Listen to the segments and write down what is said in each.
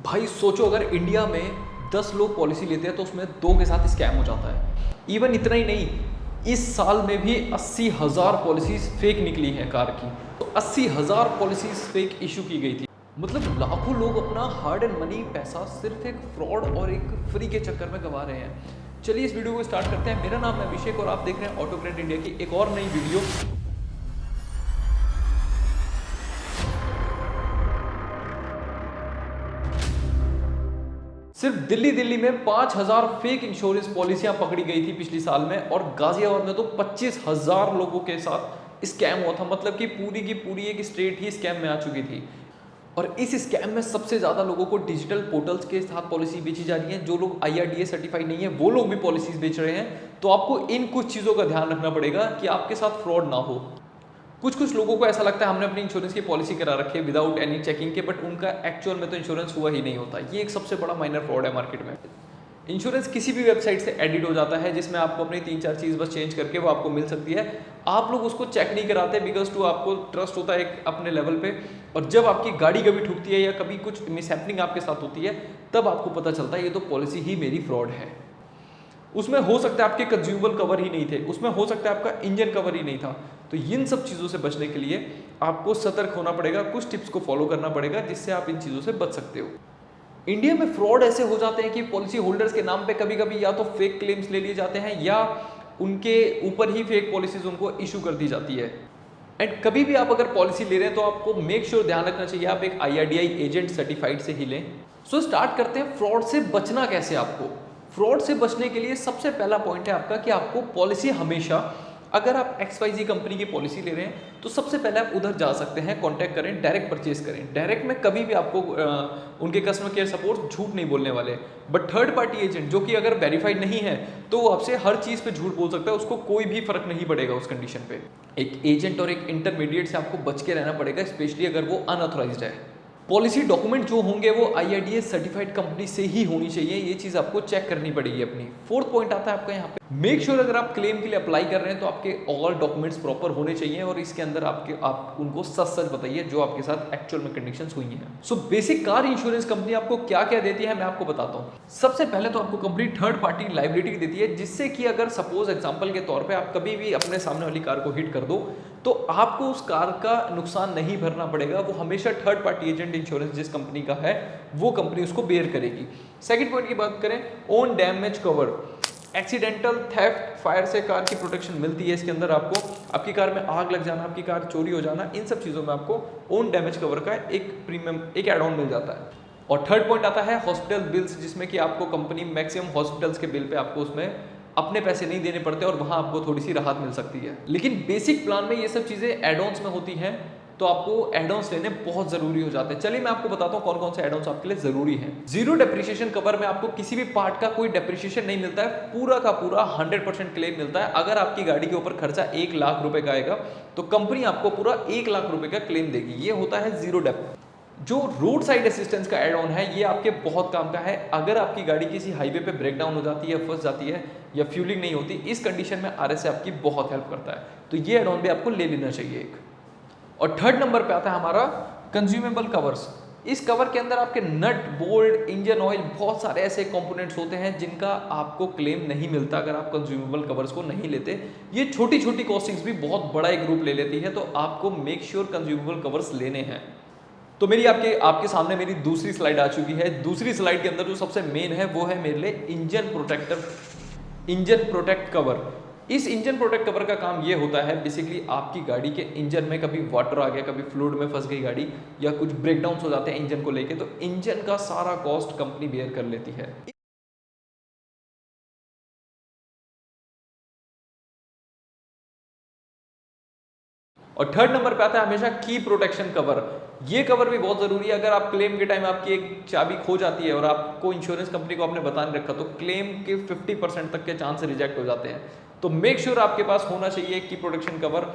भाई सोचो अगर इंडिया में 10 लोग पॉलिसी लेते हैं तो उसमें 2 के साथ स्कैम हो जाता है। इवन इतना ही नहीं, इस साल में भी 80,000 पॉलिसीज फेक निकली हैं कार की। तो 80,000 पॉलिसीज फेक इशू की गई थी। मतलब लाखों लोग अपना हार्ड एंड मनी पैसा सिर्फ एक फ्रॉड और एक फ्री के चक्कर में गंवा रहे हैं। चलिए इस वीडियो को स्टार्ट करते हैं। मेरा नाम है अभिषेक और आप देख रहे हैं ऑटो ट्रेंड इंडिया की एक और नई वीडियो। सिर्फ दिल्ली में 5,000 फेक इंश्योरेंस पॉलिसियां पकड़ी गई थी पिछले साल में, और गाजियाबाद में तो 25,000 लोगों के साथ स्कैम हुआ था। मतलब कि पूरी की पूरी एक स्टेट ही स्कैम में आ चुकी थी। और इस स्कैम में सबसे ज़्यादा लोगों को डिजिटल पोर्टल्स के साथ पॉलिसी बेची जा रही है। जो लोग IRDA सर्टिफाइड नहीं है वो लोग भी पॉलिसीज बेच रहे हैं। तो आपको इन कुछ चीज़ों का ध्यान रखना पड़ेगा कि आपके साथ फ्रॉड ना हो। कुछ लोगों को ऐसा लगता है हमने अपनी इंश्योरेंस की पॉलिसी करा रखी है विदाउट एनी चेकिंग के, बट उनका एक्चुअल में तो इंश्योरेंस हुआ ही नहीं होता। ये एक सबसे बड़ा माइनर फ्रॉड है मार्केट में। इंश्योरेंस किसी भी वेबसाइट से एडिट हो जाता है जिसमें आपको अपनी 3-4 चीज़ बस चेंज करके वो आपको मिल सकती है। आप लोग उसको चेक नहीं कराते बिकॉज टू आपको ट्रस्ट होता है एक अपने लेवल पे। और जब आपकी गाड़ी कभी ठुकती है या कभी कुछ मिसहैपनिंग आपके साथ होती है तब आपको पता चलता है ये तो पॉलिसी ही मेरी फ्रॉड है। उसमें हो सकता है आपके कंज्यूमर कवर ही नहीं थे, उसमें हो सकता है आपका इंजन कवर ही नहीं था। तो इन सब चीज़ों से बचने के लिए आपको सतर्क होना पड़ेगा, कुछ टिप्स को फॉलो करना पड़ेगा जिससे आप इन चीज़ों से बच सकते हो। इंडिया में फ्रॉड ऐसे हो जाते हैं कि पॉलिसी होल्डर्स के नाम पे कभी कभी या तो फेक क्लेम्स ले लिए जाते हैं या उनके ऊपर ही फेक पॉलिसीज उनको इशू कर दी जाती है। एंड कभी भी आप अगर पॉलिसी ले रहे हैं तो आपको मेक श्योर ध्यान रखना चाहिए आप एक IRDA एजेंट सर्टिफाइड से ही लें। सो स्टार्ट करते हैं फ्रॉड से बचना कैसे। आपको फ्रॉड से बचने के लिए सबसे पहला पॉइंट है आपका कि आपको पॉलिसी हमेशा, अगर आप XYZ कंपनी की पॉलिसी ले रहे हैं तो सबसे पहले आप उधर जा सकते हैं, कांटेक्ट करें, डायरेक्ट परचेज करें। डायरेक्ट में कभी भी आपको उनके कस्टमर केयर सपोर्ट झूठ नहीं बोलने वाले। बट थर्ड पार्टी एजेंट जो कि अगर वेरीफाइड नहीं है तो वो आपसे हर चीज़ पे झूठ बोल सकता है, उसको कोई भी फर्क नहीं पड़ेगा उस कंडीशन पे। एक एजेंट और एक इंटरमीडिएट से आपको बच के रहना पड़ेगा, स्पेशली अगर वो अनऑथराइज्ड है। पॉलिसी डॉक्यूमेंट जो होंगे वो IRDA सर्टिफाइड कंपनी से ही होनी चाहिए, ये चीज़ आपको चेक करनी पड़ेगी अपनी। फोर्थ पॉइंट आता है आपका यहाँ पे, मेक श्योर अगर आप क्लेम के लिए अप्लाई कर रहे हैं तो आपके ऑल डॉक्यूमेंट्स प्रॉपर होने चाहिए और इसके अंदर आप उनको सच बताइए जो आपके साथ एक्चुअल में कंडीशंस हुई हैं। So basic car insurance company आपको क्या क्या देती है मैं आपको बताता हूँ। सबसे पहले तो आपको कंपनी थर्ड पार्टी लायबिलिटी देती है, जिससे कि अगर सपोज एग्जाम्पल के तौर पर आप कभी भी अपने सामने वाली कार को हिट कर दो तो आपको उस कार का नुकसान नहीं भरना पड़ेगा। वो हमेशा थर्ड पार्टी एजेंट इंश्योरेंस जिस कंपनी का है वो कंपनी उसको बेयर करेगी। सेकंड पॉइंट की बात करें, own damage cover, accidental theft, fire से कार की प्रोटेक्शन मिलती है इसके अंदर। आपको आपकी कार में आग लग जाना, आपकी कार चोरी हो जाना, इन सब चीज़ों में आपको ओन डैमेज कवर का एक प्रीमियम, एक एड ऑन मिल जाता है। और थर्ड पॉइंट आता है हॉस्पिटल बिल्स, जिसमें कि आपको कंपनी मैक्सिमम हॉस्पिटल्स के बिल पे आपको उसमें अपने पैसे नहीं देने पड़ते और वहाँ आपको थोड़ी सी राहत मिल सकती है। लेकिन बेसिक प्लान में ये सब चीज़ें एड ऑन्स में होती हैं तो आपको एड ऑन्स लेने बहुत ज़रूरी हो जाते हैं। चलिए मैं आपको बताता हूँ कौन कौन से एड ऑन्स आपके लिए ज़रूरी हैं। जीरो डेप्रिसिएशन कवर में आपको किसी भी पार्ट का कोई डेप्रिसिएशन नहीं मिलता है, पूरा का पूरा 100% क्लेम मिलता है। अगर आपकी गाड़ी के ऊपर खर्चा 1 लाख रुपए का आएगा तो कंपनी आपको पूरा 1 लाख रुपए का क्लेम देगी। ये होता है जीरो डेप। जो रोड साइड असिस्टेंस का एड ऑन है ये आपके बहुत काम का है। अगर आपकी गाड़ी किसी हाईवे पे ब्रेक डाउन हो जाती है, फंस जाती है या फ्यूलिंग नहीं होती, इस कंडीशन में RSA आपकी बहुत हेल्प करता है। तो ये एड ऑन भी आपको ले लेना चाहिए एक। और थर्ड नंबर पे आता है हमारा कंज्यूमेबल कवर्स। इस कवर के अंदर आपके नट, बोल्ट, इंजन ऑयल, बहुत सारे ऐसे कंपोनेंट्स होते हैं जिनका आपको क्लेम नहीं मिलता अगर आप कंज्यूमेबल कवर्स को नहीं लेते। ये छोटी छोटी कॉस्टिंग्स भी बहुत बड़ा एक ग्रुप ले लेती है, तो आपको मेक श्योर कंज्यूमेबल कवर्स लेने हैं। तो मेरी आपके सामने मेरी दूसरी स्लाइड आ चुकी है। दूसरी स्लाइड के अंदर जो सबसे मेन है वो है मेरे लिए इंजन प्रोटेक्ट कवर। इस इंजन प्रोटेक्ट कवर का काम ये होता है बेसिकली आपकी गाड़ी के इंजन में कभी वाटर आ गया, कभी फ्लूइड में फंस गई गाड़ी या कुछ ब्रेकडाउन हो जाते हैं इंजन को लेके, तो इंजन का सारा कॉस्ट कंपनी बेयर कर लेती है। और थर्ड नंबर पे आता है हमेशा की प्रोटेक्शन कवर। ये कवर भी बहुत जरूरी है। अगर आप क्लेम के टाइम आपकी एक चाबी खो जाती है और आपको इंश्योरेंस कंपनी को आपने बता नहीं रखा तो क्लेम के 50% तक के चांस रिजेक्ट हो जाते हैं। तो मेक श्योर आपके पास होना चाहिए की प्रोटेक्शन कवर।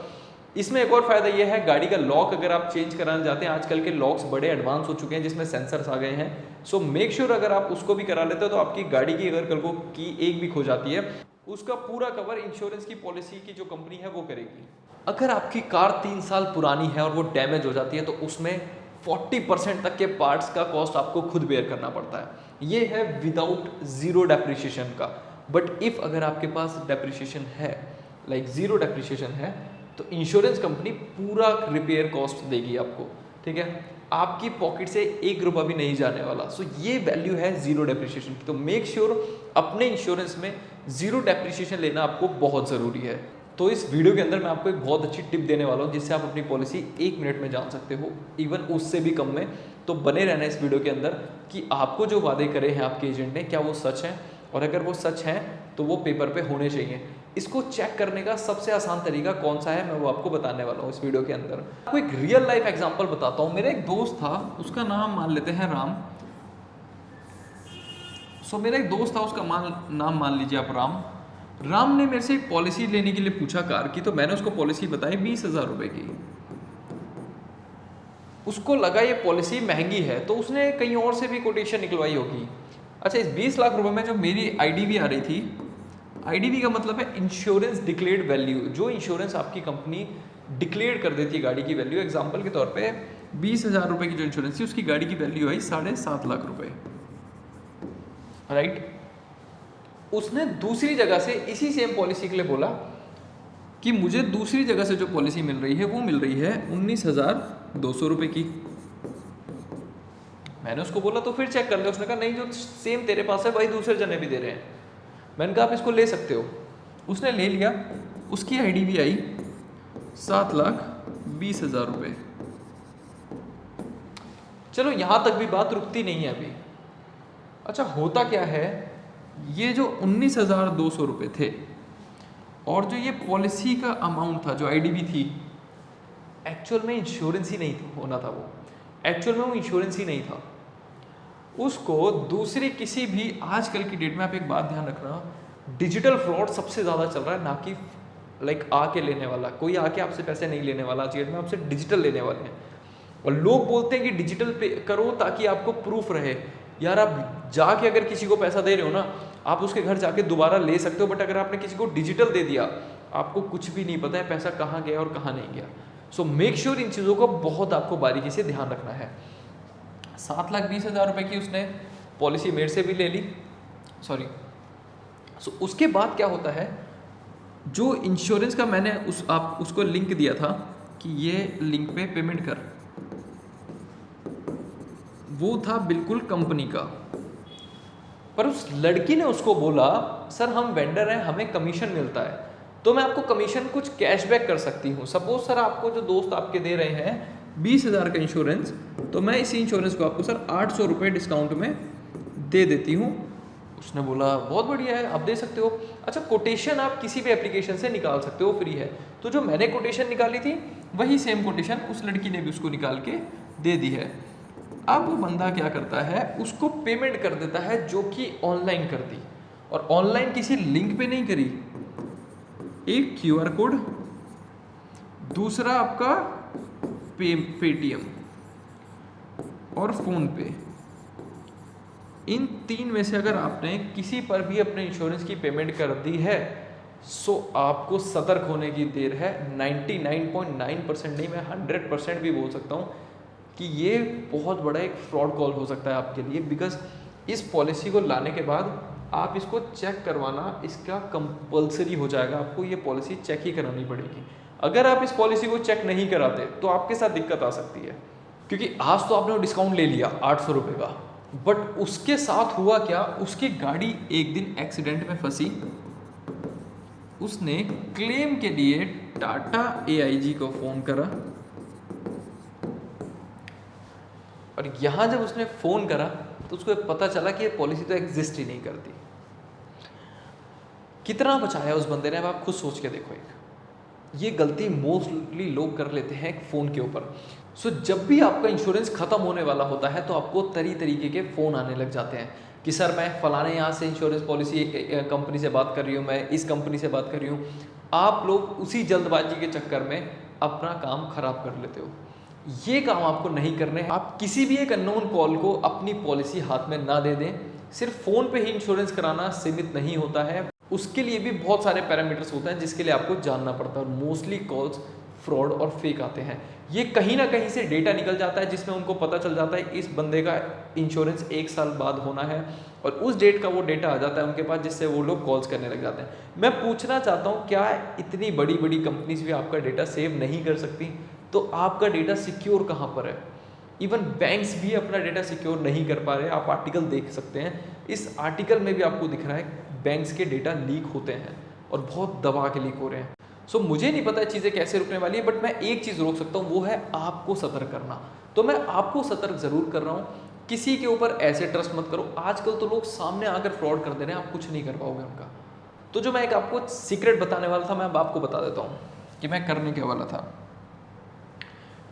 इसमें एक और फायदा यह है, गाड़ी का लॉक अगर आप चेंज कराना चाहते हैं, आजकल के लॉक्स बड़े एडवांस हो चुके हैं जिसमें सेंसर्स आ गए हैं। सो मेक श्योर अगर आप उसको भी करा लेते हो तो आपकी गाड़ी की अगर कल को की एक भी खो जाती है उसका पूरा कवर इंश्योरेंस की पॉलिसी की जो कंपनी है वो करेगी। अगर आपकी कार 3 साल पुरानी है और वो डैमेज हो जाती है तो उसमें 40% तक के पार्ट्स का कॉस्ट आपको खुद बेयर करना पड़ता है। ये है विदाउट जीरो डेप्रिसिएशन का। बट इफ अगर आपके पास डेप्रिसिएशन है, लाइक जीरो डेप्रिसिएशन है, तो इंश्योरेंस कंपनी पूरा रिपेयर कॉस्ट देगी आपको, ठीक है, आपकी पॉकेट से 1 रुपया भी नहीं जाने वाला। सो ये वैल्यू है जीरो डेप्रिसिएशन की। तो मेक श्योर अपने इंश्योरेंस में जीरो डेप्रिसिएशन लेना आपको बहुत ज़रूरी है। तो इस वीडियो के अंदर मैं आपको एक बहुत अच्छी टिप देने वाला हूँ जिससे आप अपनी पॉलिसी 1 मिनट में जान सकते हो, इवन उससे भी कम में। तो बने रहना इस वीडियो के अंदर कि आपको जो वादे करे हैं आपके एजेंट ने, क्या वो सच हैं, और अगर वो सच हैं तो वो पेपर पे होने चाहिए। इसको चेक करने का सबसे आसान तरीका कौन सा है, मैं वो आपको बताने वाला हूँ इस वीडियो के अंदर। आपको एक रियल लाइफ एग्जांपल बताता हूँ। मेरा एक दोस्त था, उसका नाम मान लेते हैं राम। मेरा एक दोस्त था, उसका नाम मान लीजिए आप राम। राम ने मेरे से एक पॉलिसी लेने के लिए पूछा कार की, तो मैंने उसको पॉलिसी बताई 20,000 रुपए की। उसको लगा ये पॉलिसी महंगी है, तो उसने कहीं और से भी कोटेशन निकलवाई होगी। अच्छा, इस 20 लाख रुपए में जो मेरी आईडीवी आ रही थी, आईडीवी का मतलब है इंश्योरेंस डिक्लेयर्ड वैल्यू, जो इंश्योरेंस आपकी कंपनी डिक्लेयर कर देती है गाड़ी की वैल्यू। एग्जांपल के तौर पे 20,000 रुपए की जो इंश्योरेंस थी, उसकी गाड़ी की वैल्यू आई 7.5 लाख रुपए, राइट। उसने दूसरी जगह से इसी सेम पॉलिसी के लिए बोला कि मुझे दूसरी जगह से जो पॉलिसी मिल रही है वो मिल रही है 19,200 रुपए की। मैंने उसको बोला तो फिर चेक कर ले। उसने कहा नहीं, जो सेम तेरे पास है वही दूसरे जने भी दे रहे हैं। मैंने कहा आप इसको ले सकते हो। उसने ले लिया, उसकी आईडीवी आई 7,20,000 रुपए। चलो यहां तक भी बात रुकती नहीं है अभी। अच्छा, होता क्या है, ये जो 19,200 रुपए थे और जो ये पॉलिसी का अमाउंट था, जो आईडीवी थी, एक्चुअल में इंश्योरेंस ही नहीं होना था। वो एक्चुअल में वो इंश्योरेंस ही नहीं था। उसको दूसरी किसी भी, आजकल की डेट में आप एक बात ध्यान रखना, डिजिटल फ्रॉड सबसे ज़्यादा चल रहा है, ना कि लाइक आके लेने वाला। कोई आके आपसे पैसे नहीं लेने वाला, आज की डेट में आपसे डिजिटल लेने वाले हैं। और लोग बोलते हैं कि डिजिटल पे करो ताकि आपको प्रूफ रहे। यार, आप जाके अगर किसी को पैसा दे रहे हो ना, आप उसके घर जाके दोबारा ले सकते हो, बट अगर आपने किसी को डिजिटल दे दिया, आपको कुछ भी नहीं पता है पैसा कहाँ गया और कहाँ नहीं गया। सो मेक श्योर इन चीज़ों को बहुत आपको बारीकी से ध्यान रखना है। 7,20,000 रुपए की उसने पॉलिसी मेरे से भी ले ली, सॉरी। सो उसके बाद क्या होता है, जो इंश्योरेंस का मैंने उसको लिंक दिया था कि ये लिंक पे पेमेंट कर, वो था बिल्कुल कंपनी का। पर उस लड़की ने उसको बोला, सर हम वेंडर हैं, हमें कमीशन मिलता है, तो मैं आपको कमीशन कुछ कैशबैक कर सकती हूँ। सपोज सर आपको जो दोस्त आपके दे रहे हैं 20,000 का इंश्योरेंस, तो मैं इसी इंश्योरेंस को आपको सर 800 रुपये डिस्काउंट में दे देती हूँ। उसने बोला बहुत बढ़िया है, आप दे सकते हो। अच्छा, कोटेशन आप किसी भी एप्लीकेशन से निकाल सकते हो, फ्री है। तो जो मैंने कोटेशन निकाली थी, वही सेम कोटेशन उस लड़की ने भी उसको निकाल के दे दी है। अब वो बंदा क्या करता है, उसको पेमेंट कर देता है, जो कि ऑनलाइन कर दी, और ऑनलाइन किसी लिंक पे नहीं करी। एक क्यूआर कोड, दूसरा आपका पेटीएम और फोन पे, इन 3 में से अगर आपने किसी पर भी अपने इंश्योरेंस की पेमेंट कर दी है, सो आपको सतर्क होने की देर है। 99.9% नहीं, मैं 100% भी बोल सकता हूँ कि ये बहुत बड़ा एक फ्रॉड कॉल हो सकता है आपके लिए। बिकॉज इस पॉलिसी को लाने के बाद आप इसको चेक करवाना, इसका कंपलसरी हो जाएगा। आपको ये पॉलिसी चेक ही करानी पड़ेगी। अगर आप इस पॉलिसी को चेक नहीं कराते तो आपके साथ दिक्कत आ सकती है। क्योंकि आज तो आपने वो डिस्काउंट ले लिया 800 रुपये का, बट उसके साथ हुआ क्या, उसकी गाड़ी एक दिन एक्सीडेंट में फंसी। उसने क्लेम के लिए टाटा AIG को फ़ोन करा, और यहाँ जब उसने फ़ोन करा तो उसको पता चला कि ये पॉलिसी तो एग्जिस्ट ही नहीं करती। कितना बचाया उस बंदे ने, अब आप खुद सोच के देखो। एक ये गलती मोस्टली लोग कर लेते हैं एक फ़ोन के ऊपर। सो जब भी आपका इंश्योरेंस ख़त्म होने वाला होता है तो आपको तरीके के फ़ोन आने लग जाते हैं कि सर मैं फ़लाने यहाँ से इंश्योरेंस पॉलिसी कंपनी से बात कर रही हूँ, मैं इस कंपनी से बात कर रही हूँ। आप लोग उसी जल्दबाजी के चक्कर में अपना काम ख़राब कर लेते हो। ये काम आपको नहीं करने हैं। आप किसी भी एक अननोन कॉल को अपनी पॉलिसी हाथ में ना दे दें। सिर्फ फ़ोन पे ही इंश्योरेंस कराना सीमित नहीं होता है, उसके लिए भी बहुत सारे पैरामीटर्स होते हैं जिसके लिए आपको जानना पड़ता है। और मोस्टली कॉल्स फ्रॉड और फेक आते हैं। ये कहीं ना कहीं से डेटा निकल जाता है जिसमें उनको पता चल जाता है इस बंदे का इंश्योरेंस 1 साल बाद होना है, और उस डेट का वो डेटा आ जाता है उनके पास, जिससे वो लोग कॉल्स करने लग जाते हैं। मैं पूछना चाहता हूँ, क्या इतनी बड़ी बड़ी कंपनीज भी आपका डेटा सेव नहीं कर सकती? तो आपका डेटा सिक्योर कहाँ पर है? इवन बैंक्स भी अपना डेटा सिक्योर नहीं कर पा रहे। आप आर्टिकल देख सकते हैं, इस आर्टिकल में भी आपको दिख रहा है बैंक्स के डेटा लीक होते हैं और बहुत दबा के लीक हो रहे हैं। सो मुझे नहीं पता चीज़ें कैसे रुकने वाली है, बट मैं एक चीज़ रोक सकता हूँ, वो है आपको सतर्क करना। तो मैं आपको सतर्क ज़रूर कर रहा हूँ, किसी के ऊपर ऐसे ट्रस्ट मत करो। आजकल तो लोग सामने आकर फ्रॉड कर दे रहे हैं, आप कुछ नहीं कर पाओगे उनका। तो जो मैं एक आपको सीक्रेट बताने वाला था, मैं अब आपको बता देता हूँ कि मैं करने के वाला था।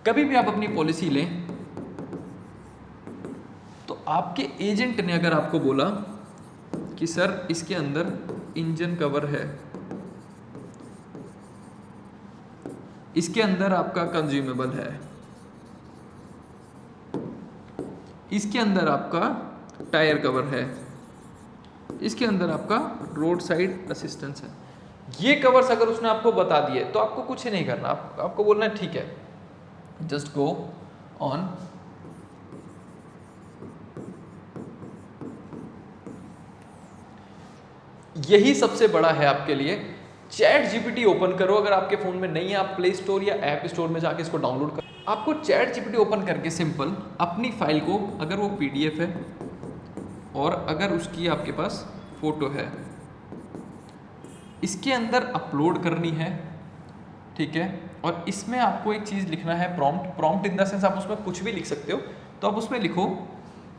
कभी भी आप अपनी पॉलिसी लें तो आपके एजेंट ने अगर आपको बोला कि सर इसके अंदर इंजन कवर है, इसके अंदर आपका कंज्यूमेबल है, इसके अंदर आपका टायर कवर है, इसके अंदर आपका रोड साइड असिस्टेंस है, ये कवर्स अगर उसने आपको बता दिए तो आपको कुछ नहीं करना। आपको बोलना है ठीक है, जस्ट गो ऑन। यही सबसे बड़ा है आपके लिए। चैट जीपीटी ओपन करो, अगर आपके फ़ोन में नहीं है आप प्ले स्टोर या ऐप स्टोर में जाके इसको डाउनलोड करो। आपको चैट जीपीटी ओपन करके सिंपल अपनी फाइल को, अगर वो पीडीएफ है और अगर उसकी आपके पास फ़ोटो है, इसके अंदर अपलोड करनी है, ठीक है। और इसमें आपको एक चीज़ लिखना है, प्रॉम्प्ट इन द सेंस आप उसमें कुछ भी लिख सकते हो। तो आप उसमें लिखो,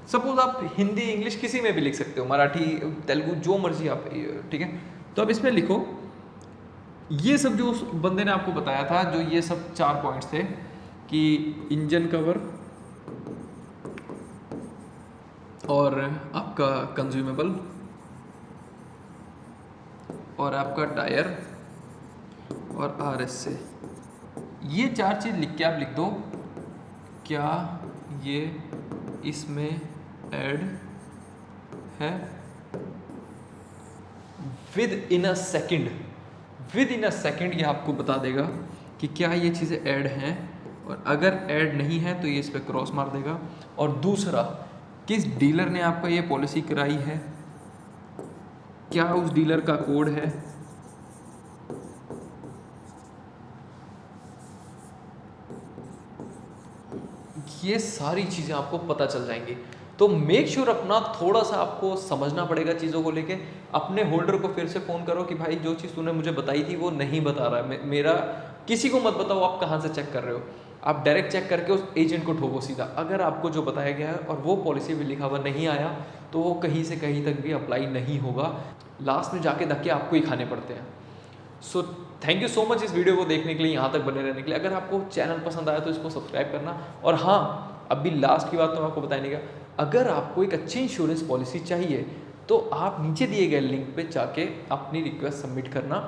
सपोज आप हिंदी इंग्लिश किसी में भी लिख सकते हो, मराठी तेलुगु जो मर्जी आप, ठीक है। तो अब इसमें लिखो ये सब जो उस बंदे ने आपको बताया था, जो ये सब 4 पॉइंट्स थे कि इंजन कवर और आपका कंज्यूमेबल और आपका टायर और RSA, ये 4 चीज़ लिख के आप लिख दो, क्या ये इसमें ऐड है? विद इन अ सेकेंड ये आपको बता देगा कि क्या ये चीज़ें ऐड हैं, और अगर ऐड नहीं है तो ये इस पर क्रॉस मार देगा। और दूसरा, किस डीलर ने आपका ये पॉलिसी कराई है, क्या उस डीलर का कोड है, ये सारी चीज़ें आपको पता चल जाएंगी। तो मेक श्योर अपना थोड़ा सा आपको समझना पड़ेगा चीज़ों को लेके। अपने होल्डर को फिर से फ़ोन करो कि भाई जो चीज़ तूने मुझे बताई थी वो नहीं बता रहा है, मेरा किसी को मत बताओ आप कहाँ से चेक कर रहे हो। आप डायरेक्ट चेक करके उस एजेंट को ठोको सीधा। अगर आपको जो बताया गया है और वो पॉलिसी भी लिखा हुआ नहीं आया तो वो कहीं से कहीं तक भी अप्लाई नहीं होगा, लास्ट में जाके धक्के आपको ही खाने पड़ते हैं। So thank you so much इस वीडियो को देखने के लिए, यहाँ तक बने रहने के लिए। अगर आपको चैनल पसंद आया तो इसको सब्सक्राइब करना। और हाँ, अभी लास्ट की बात तो मैं आपको बताने का, अगर आपको एक अच्छी इंश्योरेंस पॉलिसी चाहिए तो आप नीचे दिए गए लिंक पे जाके अपनी रिक्वेस्ट सबमिट करना।